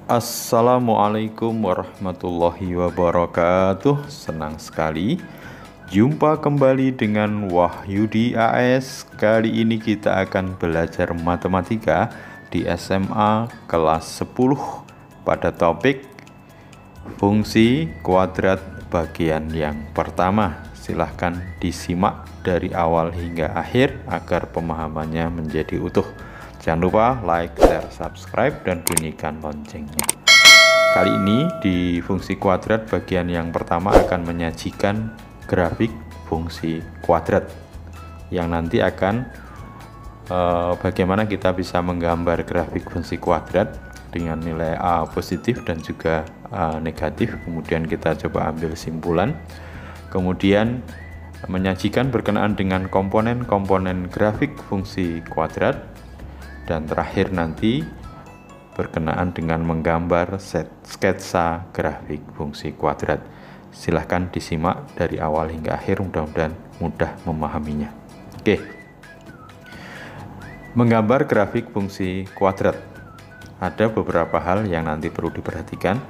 Assalamualaikum warahmatullahi wabarakatuh. Senang sekali jumpa kembali dengan Wahyudi AS. Kali ini kita akan belajar matematika di SMA kelas 10 pada topik fungsi kuadrat bagian yang pertama. Silahkan disimak dari awal hingga akhir agar pemahamannya menjadi utuh. Jangan lupa like, share, subscribe, dan bunyikan loncengnya. Kali ini di fungsi kuadrat bagian yang pertama akan menyajikan grafik fungsi kuadrat yang nanti akan bagaimana kita bisa menggambar grafik fungsi kuadrat dengan nilai A positif dan juga A negatif. Kemudian kita coba ambil simpulan. Kemudian menyajikan berkenaan dengan komponen-komponen grafik fungsi kuadrat. Dan terakhir nanti berkenaan dengan menggambar sketsa grafik fungsi kuadrat. Silahkan disimak dari awal hingga akhir, mudah-mudahan mudah memahaminya. Oke. Menggambar grafik fungsi kuadrat. Ada beberapa hal yang nanti perlu diperhatikan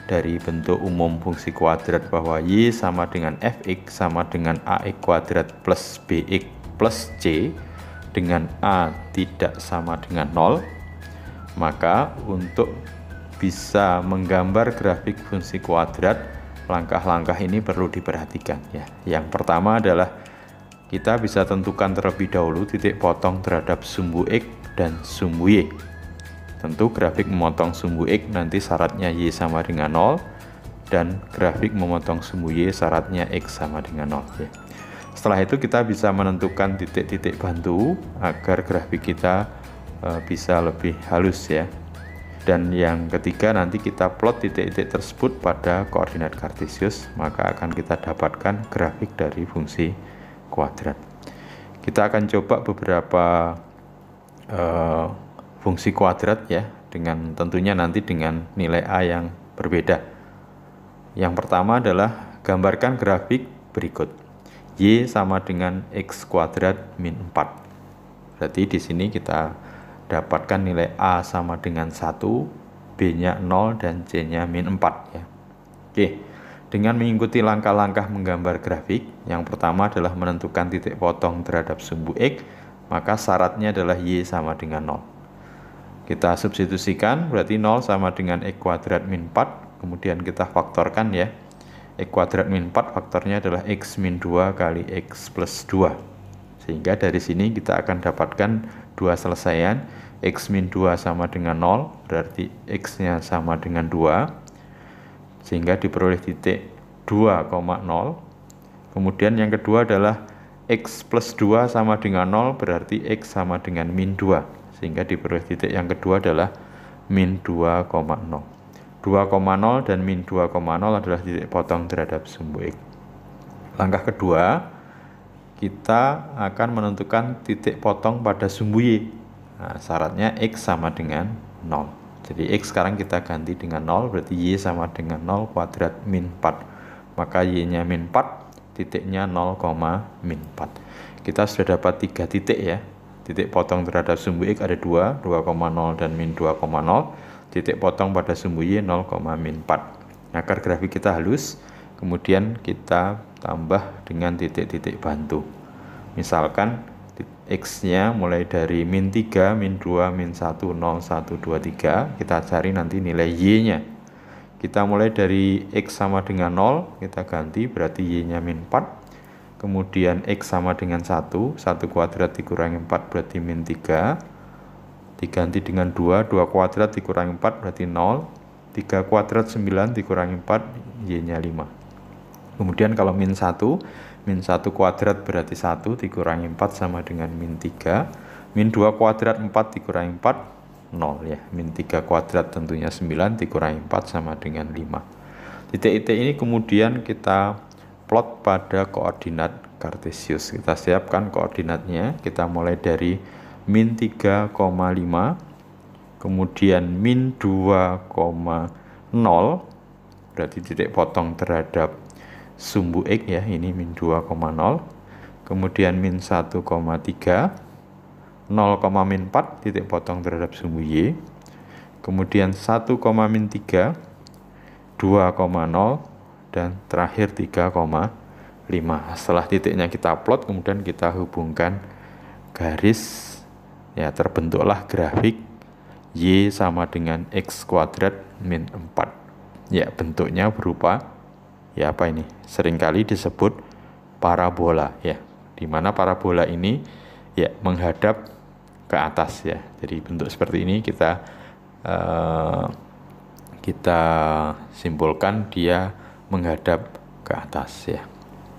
dari bentuk umum fungsi kuadrat bahwa Y sama dengan Fx sama dengan AX kuadrat plus BX plus C dengan A tidak sama dengan 0, maka untuk bisa menggambar grafik fungsi kuadrat, langkah-langkah ini perlu diperhatikan ya. Yang pertama adalah kita bisa tentukan terlebih dahulu titik potong terhadap sumbu X dan sumbu Y. Tentu grafik memotong sumbu X nanti syaratnya Y sama dengan 0, dan grafik memotong sumbu Y syaratnya X sama dengan 0 ya. Setelah itu kita bisa menentukan titik-titik bantu agar grafik kita bisa lebih halus ya. Dan yang ketiga nanti kita plot titik-titik tersebut pada koordinat kartesius, maka akan kita dapatkan grafik dari fungsi kuadrat. Kita akan coba beberapa fungsi kuadrat ya, dengan tentunya nanti dengan nilai A yang berbeda. Yang pertama adalah gambarkan grafik berikut. Y sama dengan X kuadrat min 4. Berarti di sini kita dapatkan nilai A sama dengan 1, B-nya 0, dan C-nya min 4 ya. Oke, dengan mengikuti langkah-langkah menggambar grafik, yang pertama adalah menentukan titik potong terhadap sumbu X, maka syaratnya adalah Y sama dengan 0. Kita substitusikan, berarti 0 sama dengan X kuadrat min 4, kemudian kita faktorkan ya. X kuadrat min 4 faktornya adalah X min 2 kali X plus 2. Sehingga dari sini kita akan dapatkan dua selesaian. X min 2 sama dengan 0, berarti X-nya sama dengan 2. Sehingga diperoleh titik 2,0. Kemudian yang kedua adalah X plus 2 sama dengan 0, berarti X sama dengan min 2. Sehingga diperoleh titik yang kedua adalah min 2,0. 2,0 dan min 2,0 adalah titik potong terhadap sumbu X. Langkah kedua, kita akan menentukan titik potong pada sumbu Y. Nah, syaratnya X sama dengan 0. Jadi X sekarang kita ganti dengan 0, berarti Y sama dengan 0 kuadrat min 4. Maka Y-nya min 4, titiknya 0, min 4. Kita sudah dapat 3 titik ya. Titik potong terhadap sumbu X ada 2, 2,0 dan min 2,0. Titik potong pada sumbu Y 0, min 4. Agar grafik kita halus, kemudian kita tambah dengan titik-titik bantu. Misalkan X-nya mulai dari min 3, min 2, min 1, 0, 1, 2, 3. Kita cari nanti nilai Y-nya. Kita mulai dari X sama dengan 0, kita ganti berarti Y-nya min 4. Kemudian X sama dengan 1 kuadrat dikurangi 4 berarti min 3. Diganti dengan 2 kuadrat dikurangi 4 berarti 0, 3 kuadrat 9 dikurangi 4, Y-nya 5. Kemudian kalau min 1 kuadrat berarti 1 dikurangi 4 sama dengan min 3, min 2 kuadrat 4 dikurangi 4, 0 ya, min 3 kuadrat tentunya 9 dikurangi 4 sama dengan 5. Titik-titik ini kemudian kita plot pada koordinat kartesius. Kita siapkan koordinatnya, kita mulai dari min 3,5, kemudian min 2,0, berarti titik potong terhadap sumbu X ya, ini min 2,0, kemudian min 1,3, 0, min 4, titik potong terhadap sumbu Y, kemudian 1,-3, 2,0, dan terakhir 3,5. Setelah titiknya kita plot, kemudian kita hubungkan garis, ya terbentuklah grafik Y sama dengan X kuadrat min 4. Ya, bentuknya berupa, ya apa ini? Seringkali disebut parabola, ya. Dimana parabola ini ya menghadap ke atas, ya. Jadi bentuk seperti ini kita simpulkan dia menghadap ke atas, ya.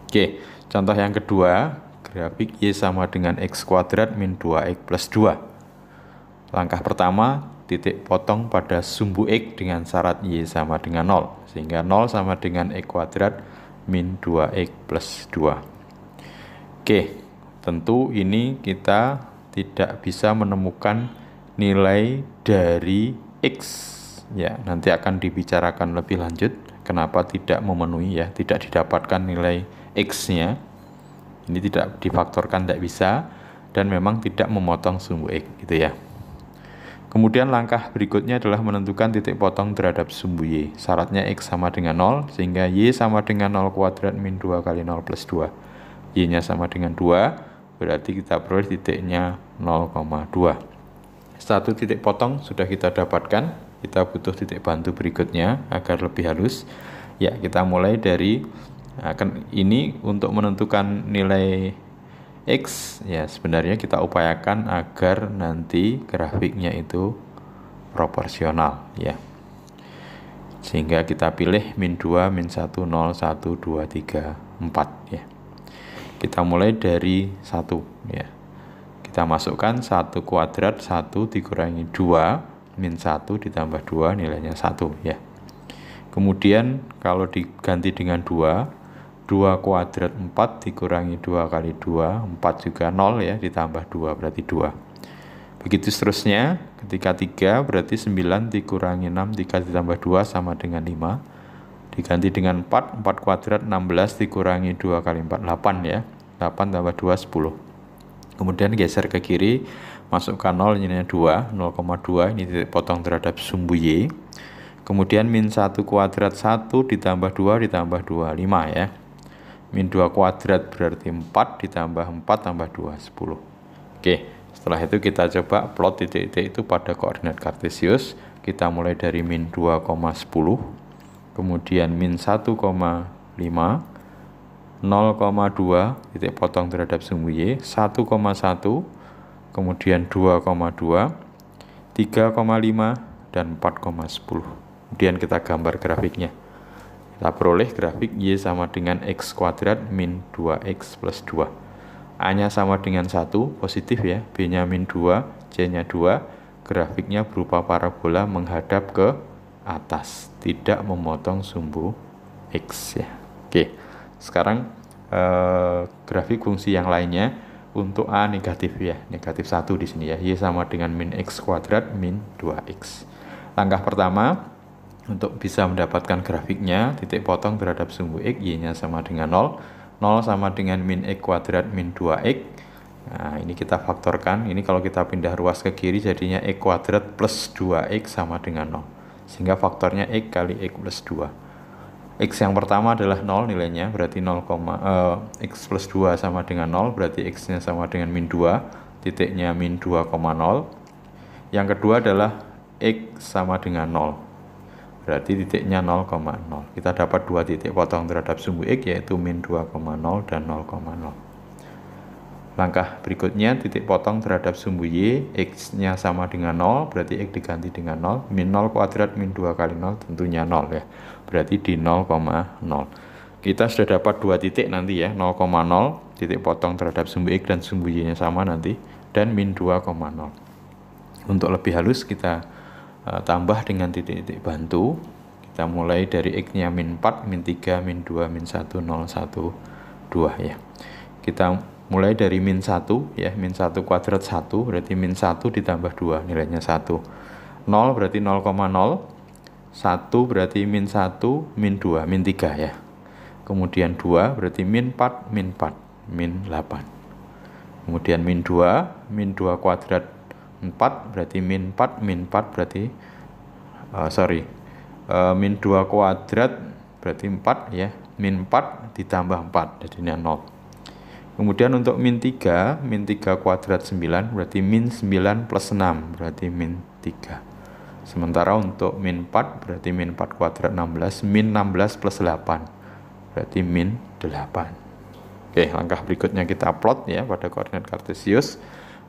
Oke, contoh yang kedua, grafik Y sama dengan X kuadrat min 2X plus 2. Langkah pertama, titik potong pada sumbu X dengan syarat Y sama dengan 0, sehingga 0 sama dengan X kuadrat min 2X plus 2. Oke, tentu ini kita tidak bisa menemukan nilai dari X, ya. Nanti akan dibicarakan lebih lanjut kenapa tidak memenuhi, ya, tidak didapatkan nilai X-nya. Ini tidak difaktorkan, tidak bisa, dan memang tidak memotong sumbu X, gitu ya. Kemudian langkah berikutnya adalah menentukan titik potong terhadap sumbu Y. Syaratnya X sama dengan 0, sehingga Y sama dengan 0 kuadrat min 2 kali 0 plus 2. Y-nya sama dengan 2, berarti kita peroleh titiknya 0,2. Satu titik potong sudah kita dapatkan, kita butuh titik bantu berikutnya agar lebih halus. Ya, kita mulai dari, ini untuk menentukan nilai X, ya sebenarnya kita upayakan agar nanti grafiknya itu proporsional, ya. Sehingga kita pilih min 2, min 1, 0, 1, 2, 3, 4, ya. Kita mulai dari 1, ya. Kita masukkan 1 kuadrat 1 dikurangi 2 min 1 ditambah 2 nilainya 1, ya. Kemudian kalau diganti dengan 2 kuadrat 4 dikurangi 2 kali 2, 4 juga 0, ya, ditambah 2 berarti 2. Begitu seterusnya, ketika 3 berarti 9 dikurangi 6, 3 ditambah 2 sama dengan 5. Diganti dengan 4 kuadrat 16 dikurangi 2 kali 4, 8, ya. 8 tambah 2, 10. Kemudian geser ke kiri, masukkan 0, nilainya 2, 0,2, ini titik potong terhadap sumbu Y. Kemudian min 1 kuadrat 1 ditambah 2 ditambah 2, 5, ya. Min 2 kuadrat berarti 4 ditambah 4 tambah 2, 10. Oke, setelah itu kita coba plot titik-titik itu pada koordinat kartesius. Kita mulai dari min 2,10, kemudian min 1,5, 0,2, titik potong terhadap sumbu Y, 1,1, kemudian 2,2, 3,5, dan 4,10. Kemudian kita gambar grafiknya. Kita peroleh grafik Y sama dengan X kuadrat min 2X plus 2. A-nya sama dengan 1, positif, ya. B-nya min 2, C-nya 2. Grafiknya berupa parabola menghadap ke atas, tidak memotong sumbu X, ya. Oke, sekarang grafik fungsi yang lainnya. Untuk A negatif, ya, negatif 1 di sini, ya. Y sama dengan min X kuadrat min 2X. Langkah pertama, untuk bisa mendapatkan grafiknya, titik potong terhadap sumbu X, Y-nya sama dengan 0. 0 sama dengan min X kuadrat min 2X. Nah, ini kita faktorkan. Ini kalau kita pindah ruas ke kiri, jadinya X kuadrat plus 2X sama dengan 0. Sehingga faktornya X kali X plus 2. X yang pertama adalah 0 nilainya, berarti X plus 2 sama dengan 0, berarti X-nya sama dengan min 2, titiknya min 2,0. Yang kedua adalah X sama dengan 0. Berarti titiknya 0,0. Kita dapat dua titik potong terhadap sumbu X, yaitu min 2,0 dan 0,0. Langkah berikutnya, titik potong terhadap sumbu Y, X-nya sama dengan 0, berarti X diganti dengan 0. Min 0 kuadrat min 2 kali 0, tentunya 0, ya. Berarti di 0,0. Kita sudah dapat dua titik nanti, ya. 0,0, titik potong terhadap sumbu X dan sumbu Y-nya sama nanti. Dan min 2,0. Untuk lebih halus, kita tambah dengan titik-titik bantu. Kita mulai dari X-nya min 4, min 3, min 2, min 1, 0, 1, 2, ya. Kita mulai dari min 1, ya. Min 1 kuadrat 1, berarti min 1 ditambah 2, nilainya 1. 0 berarti 0,0. 1 berarti min 1, min 2, min 3, ya. Kemudian 2 berarti min 4, min 4, min 8. Kemudian min 2 kuadrat 4 berarti min 4, min 4 berarti min 2 kuadrat berarti 4 ya, min 4 ditambah 4 jadinya 0. Kemudian untuk min 3 kuadrat 9 berarti min 9 plus 6 berarti min 3. Sementara untuk min 4 berarti min 4 kuadrat 16, min 16 plus 8 berarti min 8. Oke, langkah berikutnya kita plot ya pada koordinat kartesius.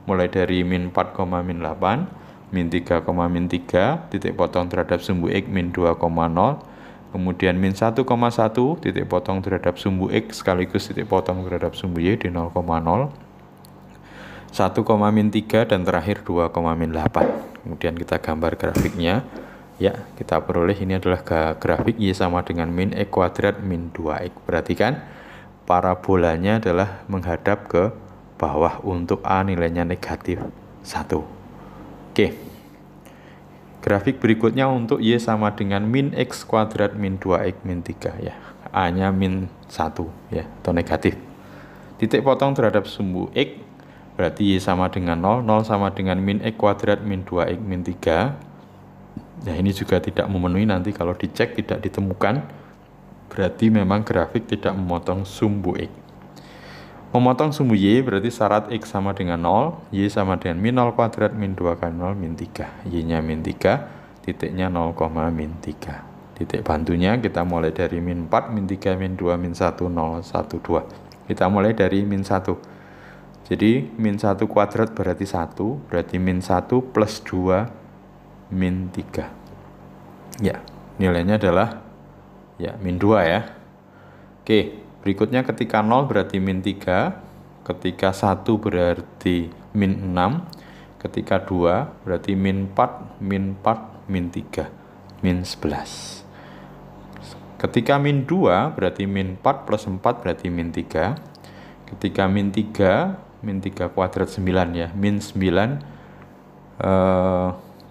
Mulai dari min 4, min 8, min 3, min 3, titik potong terhadap sumbu X min 2, 0, kemudian min 1,1, titik potong terhadap sumbu X sekaligus titik potong terhadap sumbu Y di 0,0, 1, min 3, dan terakhir 2, min 8. Kemudian kita gambar grafiknya. Ya, kita peroleh ini adalah grafik Y sama dengan min X kuadrat min 2X. Perhatikan, parabolanya adalah menghadap ke bawah. Untuk A nilainya negatif 1. Oke. Grafik berikutnya untuk Y sama dengan min X kuadrat min 2X min 3 ya. A-nya min 1 ya, atau negatif. Titik potong terhadap sumbu X berarti Y sama dengan 0, 0 sama dengan min X kuadrat min 2X min 3. Ya, ini juga tidak memenuhi, nanti kalau dicek tidak ditemukan, berarti memang grafik tidak memotong sumbu X. Memotong sumbu Y berarti syarat X sama dengan 0, Y sama dengan min 0 kuadrat min 2 kali 0 min 3. Y-nya min 3, titiknya 0, min 3. Titik bantunya kita mulai dari min 4, min 3, min 2, min 1, 0, 1, 2. Kita mulai dari min 1. Jadi min 1 kuadrat berarti 1, berarti min 1 plus 2 min 3. Ya, nilainya adalah ya min 2 ya. Oke, berikutnya ketika 0 berarti min 3, ketika 1 berarti min 6, ketika 2 berarti min 4, min 4, min 3, min 11. Ketika min 2 berarti min 4 plus 4 berarti min 3. Ketika min 3 kuadrat 9 ya, min 9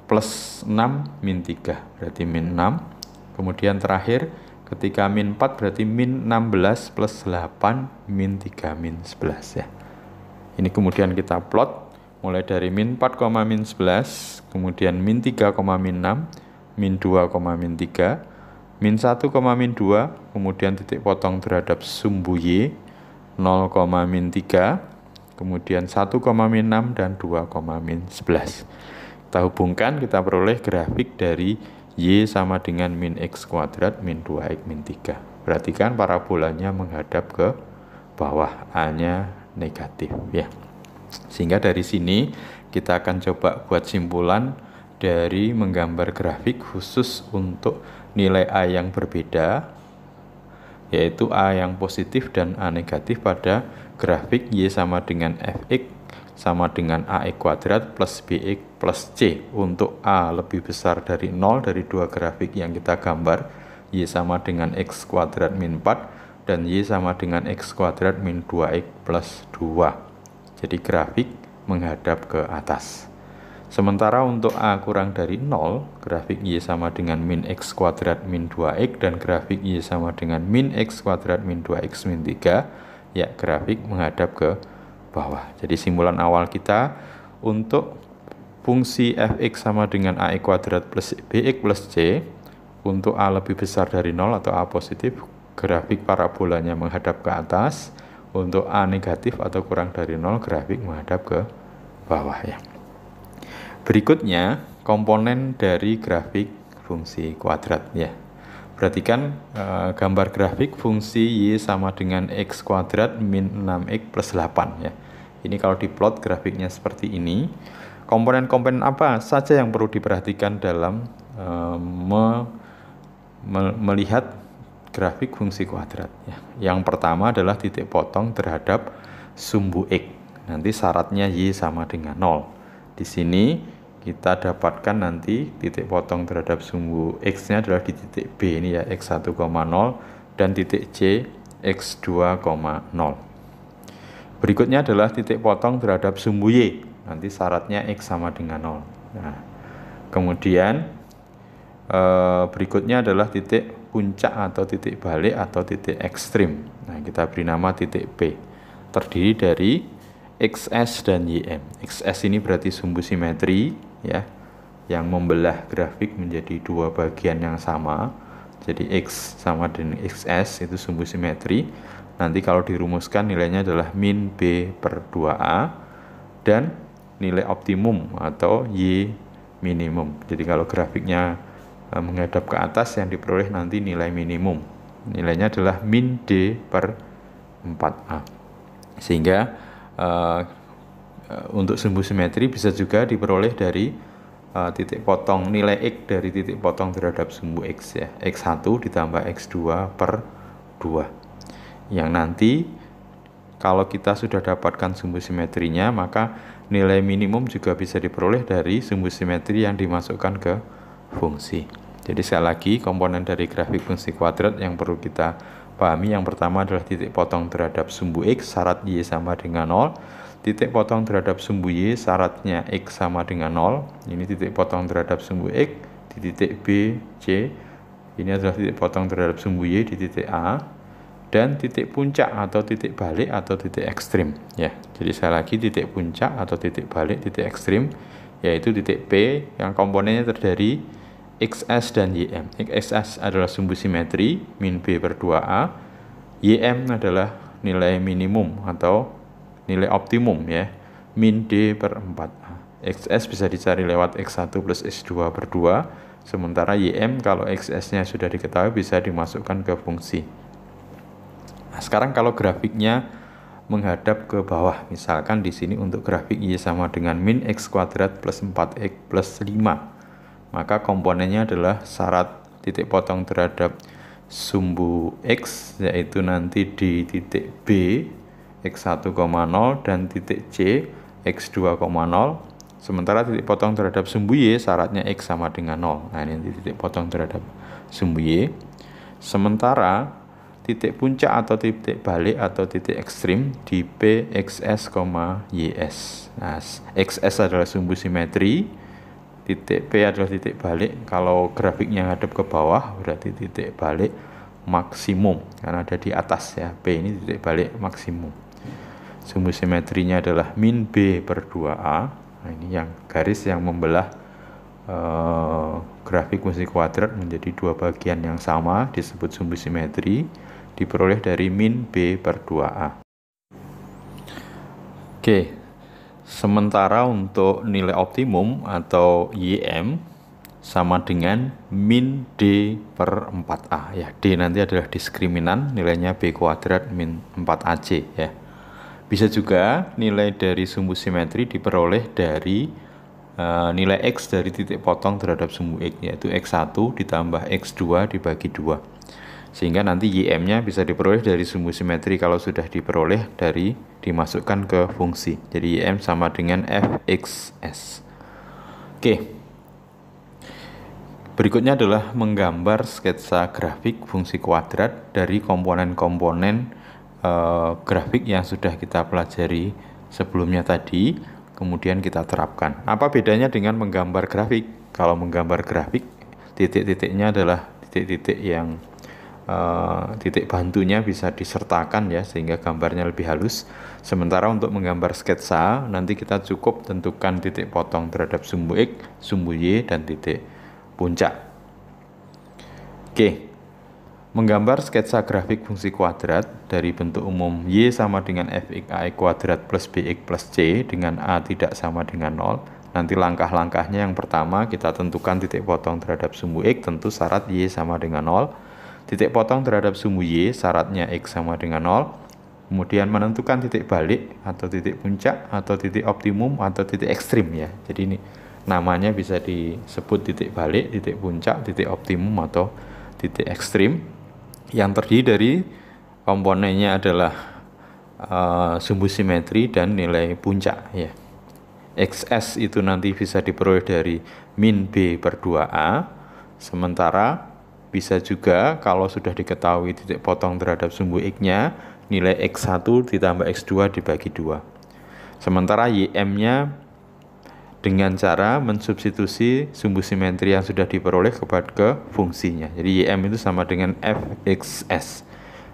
plus 6 min 3 berarti min 6. Kemudian terakhir ketika min 4 berarti min 16 plus 8 min 3 min 11 ya. Ini kemudian kita plot mulai dari min 4, min 11, kemudian min 3, min 6, min 2, min 3, min 1, min 2, kemudian titik potong terhadap sumbu Y 0, min 3, kemudian 1, min 6, dan 2, min 11. Kita hubungkan, kita peroleh grafik dari Y sama dengan min X kuadrat min 2X min 3. Perhatikan parabolanya menghadap ke bawah, A-nya negatif ya. Sehingga dari sini kita akan coba buat simpulan dari menggambar grafik khusus untuk nilai A yang berbeda, yaitu A yang positif dan A negatif pada grafik Y sama dengan Fx sama dengan AX kuadrat plus BX plus C. Untuk A lebih besar dari 0 dari dua grafik yang kita gambar, Y sama dengan X kuadrat min 4 dan Y sama dengan X kuadrat min 2X plus 2. Jadi grafik menghadap ke atas. Sementara untuk A kurang dari 0, grafik Y sama dengan min X kuadrat min 2X dan grafik Y sama dengan min X kuadrat min 2X min 3, ya grafik menghadap ke bawah. Jadi simpulan awal kita untuk fungsi fx sama dengan ax kuadrat plus bx plus c, untuk A lebih besar dari 0 atau A positif, grafik parabolanya menghadap ke atas. Untuk A negatif atau kurang dari 0, grafik menghadap ke bawah ya. Berikutnya komponen dari grafik fungsi kuadrat ya. Perhatikan gambar grafik fungsi Y sama dengan X kuadrat min 6X plus 8 ya. Ini kalau diplot grafiknya seperti ini. Komponen-komponen apa saja yang perlu diperhatikan dalam melihat grafik fungsi kuadrat ya. Yang pertama adalah titik potong terhadap sumbu X. Nanti syaratnya Y sama dengan 0. Di sini kita dapatkan nanti titik potong terhadap sumbu X-nya adalah di titik B ini ya, X1,0 dan titik C X2,0. Berikutnya adalah titik potong terhadap sumbu Y. Nanti syaratnya X sama dengan 0. Nah, kemudian berikutnya adalah titik puncak atau titik balik atau titik ekstrim. Nah, kita beri nama titik P. Terdiri dari XS dan YM. XS ini berarti sumbu simetri ya. yang membelah grafik menjadi dua bagian yang sama. Jadi X sama dengan XS itu sumbu simetri. Nanti kalau dirumuskan nilainya adalah min B per 2A dan nilai optimum atau Y minimum. Jadi kalau grafiknya menghadap ke atas, yang diperoleh nanti nilai minimum. Nilainya adalah min D per 4A. Sehingga untuk sumbu simetri bisa juga diperoleh dari titik potong nilai X dari titik potong terhadap sumbu X ya. X1 ditambah X2 per 2. Yang nanti kalau kita sudah dapatkan sumbu simetrinya, maka nilai minimum juga bisa diperoleh dari sumbu simetri yang dimasukkan ke fungsi. Jadi sekali lagi, komponen dari grafik fungsi kuadrat yang perlu kita pahami, yang pertama adalah titik potong terhadap sumbu X, syarat Y sama dengan 0. Titik potong terhadap sumbu Y, syaratnya X sama dengan 0. Ini titik potong terhadap sumbu X di titik B, C. Ini adalah titik potong terhadap sumbu Y di titik A. Dan titik puncak atau titik balik atau titik ekstrim. Ya, jadi sekali lagi, titik puncak atau titik balik, titik ekstrim, yaitu titik P yang komponennya terdiri XS dan YM. XS adalah sumbu simetri, min B per 2A. YM adalah nilai minimum atau nilai optimum ya, min D per 4A. XS bisa dicari lewat X1 plus X2 per 2, sementara YM kalau XS-nya sudah diketahui bisa dimasukkan ke fungsi. Nah, sekarang kalau grafiknya menghadap ke bawah, misalkan di sini untuk grafik Y sama dengan min X kuadrat plus 4X plus 5, maka komponennya adalah syarat titik potong terhadap sumbu X, yaitu nanti di titik B X1,0 dan titik C X2,0. Sementara titik potong terhadap sumbu Y syaratnya X sama dengan 0. Nah, ini titik potong terhadap sumbu Y. Sementara titik puncak atau titik balik atau titik ekstrim di P, XS, YS. Nah, XS adalah sumbu simetri, titik P adalah titik balik. Kalau grafiknya hadap ke bawah berarti titik balik maksimum karena ada di atas ya. P ini titik balik maksimum. Sumbu simetrinya adalah min B per 2A. Nah, ini yang garis yang membelah grafik fungsi kuadrat menjadi dua bagian yang sama disebut sumbu simetri, diperoleh dari min B per 2A. Oke, sementara untuk nilai optimum atau YM sama dengan min D per 4A ya. D nanti adalah diskriminan, nilainya B kuadrat min 4AC ya. Bisa juga nilai dari sumbu simetri diperoleh dari nilai X dari titik potong terhadap sumbu X, yaitu X1 ditambah X2 dibagi 2. Sehingga nanti YM-nya bisa diperoleh dari sumbu simetri kalau sudah diperoleh dari dimasukkan ke fungsi. Jadi YM sama dengan Fxs. Oke. Berikutnya adalah menggambar sketsa grafik fungsi kuadrat dari komponen-komponen grafik yang sudah kita pelajari sebelumnya tadi, kemudian kita terapkan. Apa bedanya dengan menggambar grafik? Kalau menggambar grafik, titik-titiknya adalah titik-titik yang titik bantunya bisa disertakan ya, sehingga gambarnya lebih halus. Sementara untuk menggambar sketsa, nanti kita cukup tentukan titik potong terhadap sumbu X, sumbu Y, dan titik puncak. Oke. Menggambar sketsa grafik fungsi kuadrat dari bentuk umum Y sama dengan Fxy kuadrat plus Bx plus C dengan A tidak sama dengan 0. Nanti langkah-langkahnya, yang pertama kita tentukan titik potong terhadap sumbu X, tentu syarat Y sama dengan 0. Titik potong terhadap sumbu Y syaratnya X sama dengan 0. Kemudian menentukan titik balik atau titik puncak atau titik optimum atau titik ekstrim ya. Jadi ini namanya bisa disebut titik balik, titik puncak, titik optimum atau titik ekstrim. Yang terdiri dari komponennya adalah sumbu simetri dan nilai puncak ya. XS itu nanti bisa diperoleh dari min B per 2A. Sementara bisa juga kalau sudah diketahui titik potong terhadap sumbu X-nya, nilai X1 ditambah X2 dibagi 2. Sementara YM-nya dengan cara mensubstitusi sumbu simetri yang sudah diperoleh kepada ke fungsinya. Jadi YM itu sama dengan Fxs,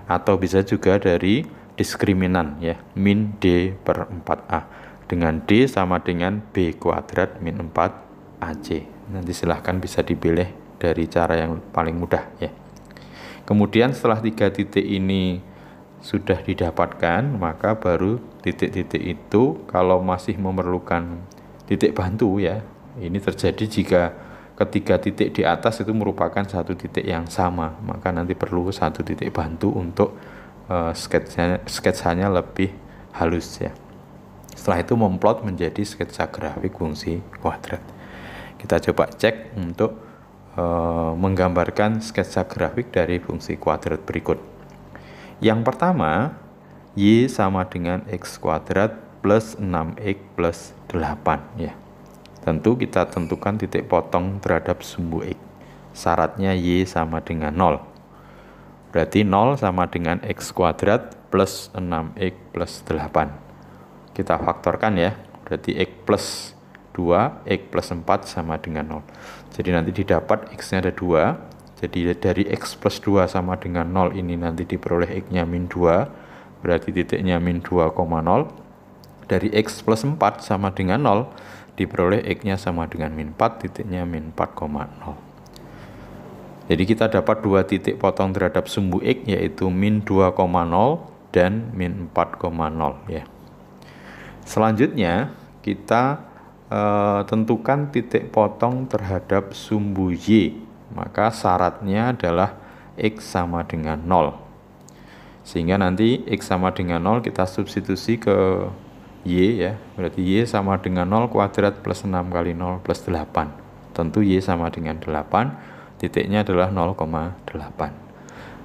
atau bisa juga dari diskriminan ya, min D per 4A, dengan D sama dengan B kuadrat min 4AC. Nanti silahkan bisa dipilih dari cara yang paling mudah ya. Kemudian setelah 3 titik ini sudah didapatkan, maka baru titik-titik itu kalau masih memerlukan titik bantu ya. Ini terjadi jika ketiga titik di atas itu merupakan satu titik yang sama, maka nanti perlu satu titik bantu untuk sketsanya lebih halus ya. Setelah itu memplot menjadi sketsa grafik fungsi kuadrat. Kita coba cek untuk menggambarkan sketsa grafik dari fungsi kuadrat berikut. Yang pertama, Y sama dengan X kuadrat plus 6X plus 8 ya. Tentu kita tentukan titik potong terhadap sumbu X. Syaratnya Y sama dengan 0. Berarti 0 sama dengan X kuadrat plus 6X plus 8. Kita faktorkan ya. Berarti X plus 2, X plus 4 sama dengan 0. Jadi nanti didapat X-nya ada 2. Jadi dari X plus 2 sama dengan 0 ini nanti diperoleh X-nya min 2. Berarti titiknya min 2,0. Dari X plus 4 sama dengan 0 diperoleh X-nya sama dengan min 4, titiknya min 4,0. Jadi kita dapat dua titik potong terhadap sumbu X, yaitu min 2,0 dan min 4,0 ya. Selanjutnya kita tentukan titik potong terhadap sumbu Y. Maka syaratnya adalah X sama dengan 0. Sehingga nanti X sama dengan 0 kita substitusi ke Y ya. Berarti Y sama dengan 0 kuadrat plus 6 kali 0 plus 8. Tentu Y sama dengan 8. Titiknya adalah 0,8.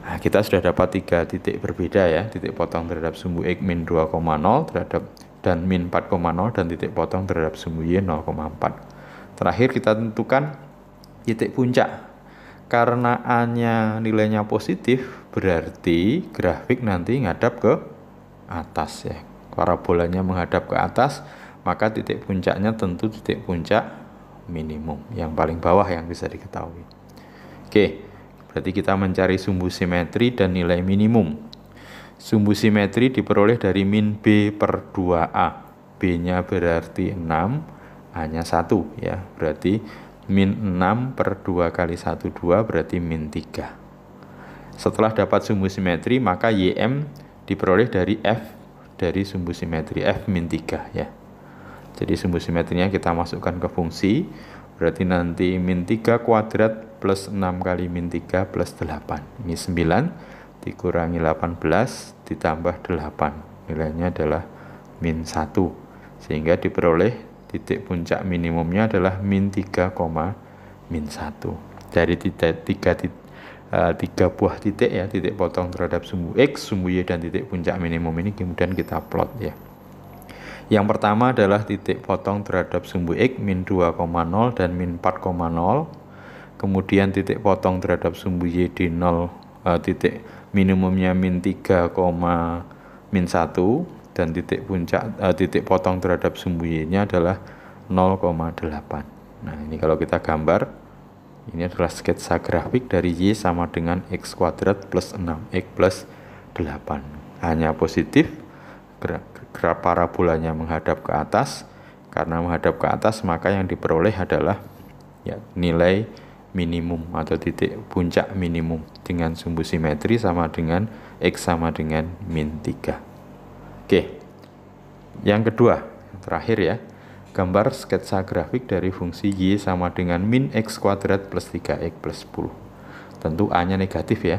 Nah, kita sudah dapat 3 titik berbeda ya. Titik potong terhadap sumbu X min 2,0 terhadap dan min 4,0 dan titik potong terhadap sumbu Y 0,4. Terakhir kita tentukan titik puncak. Karena A-nya nilainya positif, berarti grafik nanti ngadap ke atas ya. Parabolanya menghadap ke atas, maka titik puncaknya tentu titik puncak minimum yang paling bawah yang bisa diketahui. Oke, berarti kita mencari sumbu simetri dan nilai minimum. Sumbu simetri diperoleh dari min B per 2A. B-nya berarti 6, A-nya 1 ya. Berarti min 6 per 2 kali 1, 2 berarti min 3. Setelah dapat sumbu simetri, maka YM diperoleh dari F dari sumbu simetri F min 3 ya. Jadi sumbu simetrinya kita masukkan ke fungsi. Berarti nanti min 3 kuadrat plus 6 kali min 3 plus 8. Ini 9 dikurangi 18 ditambah 8. Nilainya adalah min 1. Sehingga diperoleh titik puncak minimumnya adalah min 3, min 1. Dari 3 buah titik ya, titik potong terhadap sumbu X, sumbu Y, dan titik puncak minimum ini kemudian kita plot ya. Yang pertama adalah titik potong terhadap sumbu X min 2,0 dan min 4,0. Kemudian titik potong terhadap sumbu Y di 0, titik minimumnya min 3, min 1. Dan titik puncak titik potong terhadap sumbu Y-nya adalah 0,8. Nah, ini kalau kita gambar, ini adalah sketsa grafik dari Y sama dengan X kuadrat plus 6X plus 8. Hanya positif, parabolanya menghadap ke atas. Karena menghadap ke atas, maka yang diperoleh adalah ya, nilai minimum atau titik puncak minimum dengan sumbu simetri sama dengan X sama dengan min 3. Oke, yang kedua, yang terakhir ya, gambar sketsa grafik dari fungsi Y sama dengan min X kuadrat plus 3X plus 10. Tentu A-nya negatif ya.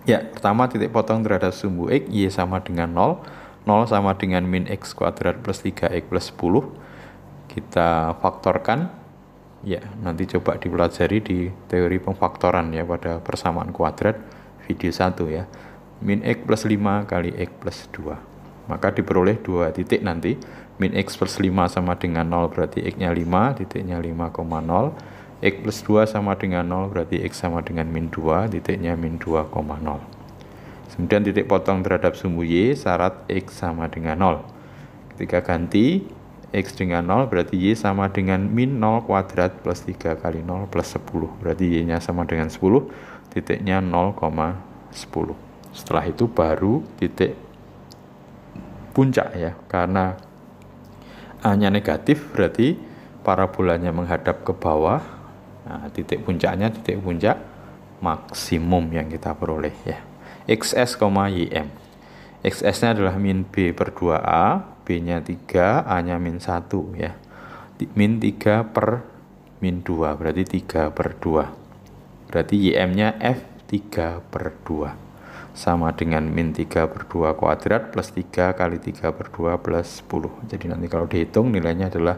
Ya, pertama titik potong terhadap sumbu X, Y sama dengan 0. 0 sama dengan min X kuadrat plus 3X plus 10. Kita faktorkan. Ya, nanti coba dipelajari di teori pemfaktoran ya pada persamaan kuadrat video 1 ya. Min X plus 5 kali X plus 2. Maka diperoleh 2 titik nanti. Min X plus 5 sama dengan 0 berarti X-nya 5, titiknya 5,0. X plus 2 sama dengan 0 berarti X sama dengan min 2, titiknya min 2,0. Kemudian titik potong terhadap sumbu Y, syarat X sama dengan 0. Ketika ganti X dengan 0 berarti Y sama dengan min 0 kuadrat plus 3 kali 0 plus 10. Berarti Y-nya sama dengan 10, titiknya 0,10. Setelah itu baru titik puncak ya. Karena A-nya negatif berarti parabolanya menghadap ke bawah. Nah, titik puncaknya titik puncak maksimum yang kita peroleh ya. XS, YM. XS-nya adalah min B per 2A, B-nya 3, A-nya min 1 ya. Min 3 per min 2, berarti 3 per 2. Berarti YM-nya F 3 per 2. Sama dengan min 3 per 2 kuadrat plus 3 kali 3 per 2 plus 10. Jadi nanti kalau dihitung nilainya adalah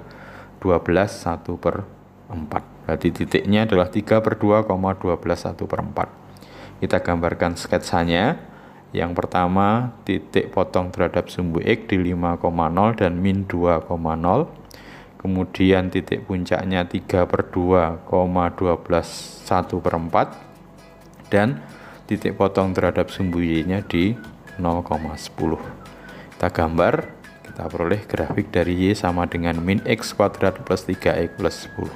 12 1 per 4. Berarti titiknya adalah 3 per 2, 12 1 per 4. Kita gambarkan sketsanya. Yang pertama, titik potong terhadap sumbu X di 5,0 dan min 2,0. Kemudian titik puncaknya 3 per 2, 12 1 per 4. Dan titik potong terhadap sumbu Y-nya di 0,10. Kita gambar, kita peroleh grafik dari Y sama dengan min X kuadrat plus 3X plus 10.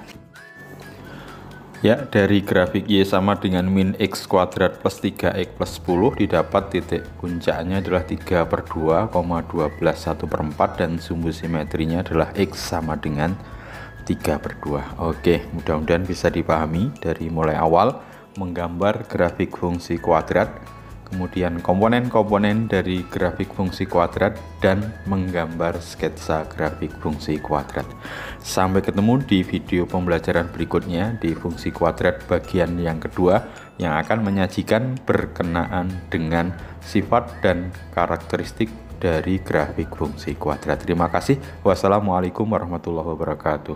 Ya, dari grafik Y sama dengan min X kuadrat plus 3X plus 10 didapat titik puncaknya adalah 3 per 2, 12 1 per 4 dan sumbu simetrinya adalah X sama dengan 3 per 2. Oke, mudah-mudahan bisa dipahami dari mulai awal menggambar grafik fungsi kuadrat, kemudian komponen-komponen dari grafik fungsi kuadrat, dan menggambar sketsa grafik fungsi kuadrat. Sampai ketemu di video pembelajaran berikutnya di fungsi kuadrat bagian yang kedua yang akan menyajikan berkenaan dengan sifat dan karakteristik dari grafik fungsi kuadrat. Terima kasih. Wassalamualaikum warahmatullahi wabarakatuh.